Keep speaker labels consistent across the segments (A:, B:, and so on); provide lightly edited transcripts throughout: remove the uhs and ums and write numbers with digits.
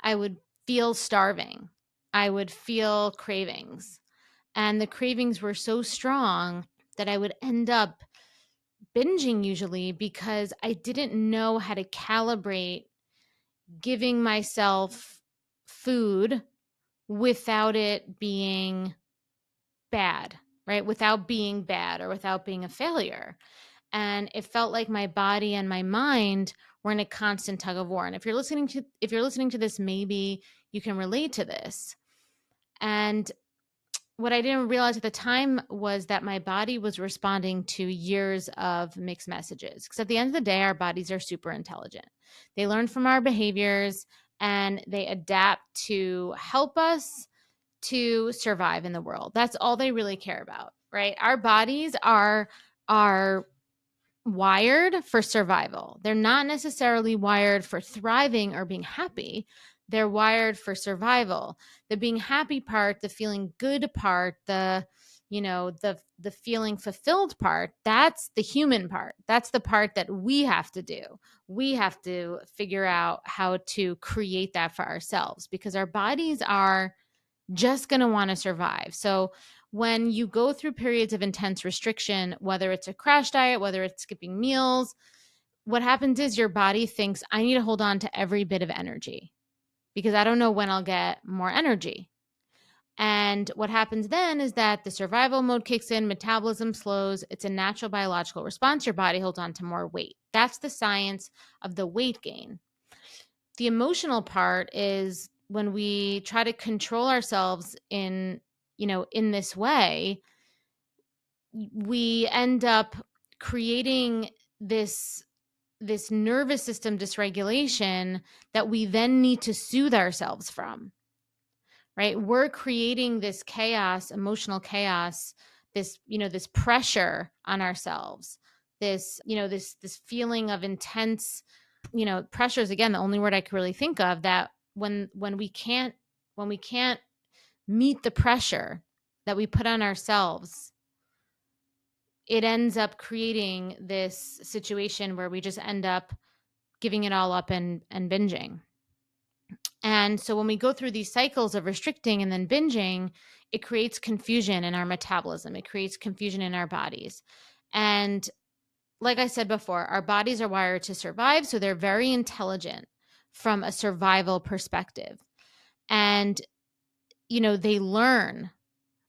A: I would feel starving. I would feel cravings. And the cravings were so strong that I would end up binging usually because I didn't know how to calibrate giving myself food without it being bad, right? Without being bad or without being a failure. And it felt like my body and my mind were in a constant tug of war. And if you're listening to this, maybe you can relate to this. And what I didn't realize at the time was that my body was responding to years of mixed messages. Because at the end of the day, our bodies are super intelligent. They learn from our behaviors and they adapt to help us to survive in the world. That's all they really care about, right? Our bodies are wired for survival. They're not necessarily wired for thriving or being happy. They're wired for survival. The being happy part, the feeling good part, the feeling fulfilled part, that's the human part. That's the part that we have to do. We have to figure out how to create that for ourselves because our bodies are just going to want to survive. So when you go through periods of intense restriction, whether it's a crash diet, whether it's skipping meals, what happens is your body thinks, I need to hold on to every bit of energy because I don't know when I'll get more energy. And what happens then is that the survival mode kicks in, metabolism slows. It's a natural biological response. Your body holds on to more weight. That's the science of the weight gain. The emotional part is when we try to control ourselves in this way, we end up creating this nervous system dysregulation that we then need to soothe ourselves from, right? We're creating this chaos, emotional chaos, this pressure on ourselves, this feeling of intense, pressure is again the only word I could really think of, that when we can't meet the pressure that we put on ourselves, it ends up creating this situation where we just end up giving it all up and binging. And so when we go through these cycles of restricting and then binging, it creates confusion in our metabolism. It creates confusion in our bodies. And like I said before, our bodies are wired to survive. So they're very intelligent from a survival perspective. And, they learn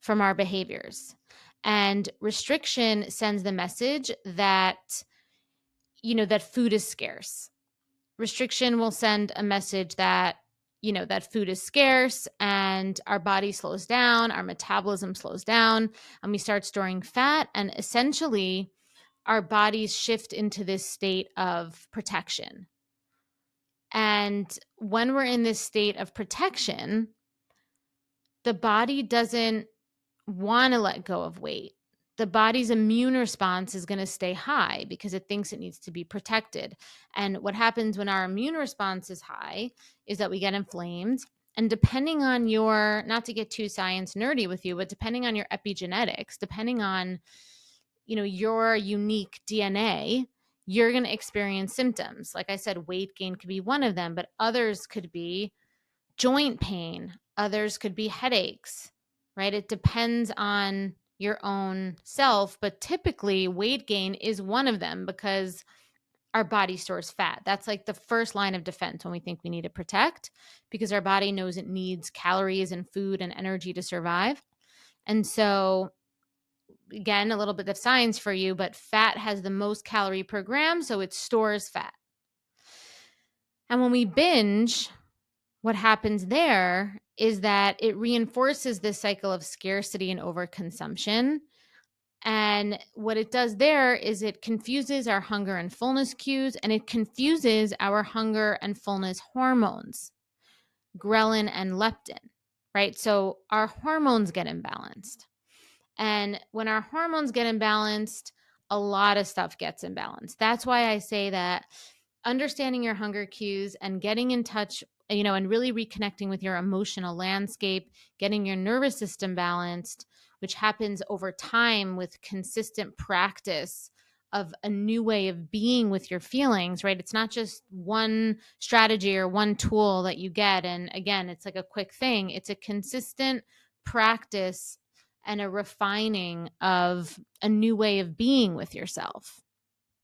A: from our behaviors. And restriction sends the message that, that food is scarce. Restriction will send a message that, that food is scarce and our body slows down, our metabolism slows down, and we start storing fat. And essentially, our bodies shift into this state of protection. And when we're in this state of protection, the body doesn't want to let go of weight. The body's immune response is going to stay high because it thinks it needs to be protected. And what happens when our immune response is high is that we get inflamed. And depending on your, not to get too science nerdy with you, but depending on your epigenetics, depending on, your unique DNA, you're going to experience symptoms. Like I said, weight gain could be one of them, but others could be joint pain. Others could be headaches, right? It depends on your own self, but typically weight gain is one of them because our body stores fat. That's like the first line of defense when we think we need to protect, because our body knows it needs calories and food and energy to survive. And so, again, a little bit of science for you, but fat has the most calorie per gram, so it stores fat. And when we binge, what happens there is that it reinforces this cycle of scarcity and overconsumption. And what it does there is it confuses our hunger and fullness cues, and it confuses our hunger and fullness hormones, ghrelin and leptin, right? So our hormones get imbalanced. And when our hormones get imbalanced, a lot of stuff gets imbalanced. That's why I say that understanding your hunger cues and getting in touch, and really reconnecting with your emotional landscape, getting your nervous system balanced, which happens over time with consistent practice of a new way of being with your feelings, right? It's not just one strategy or one tool that you get. And again, it's like a quick thing. It's a consistent practice and a refining of a new way of being with yourself.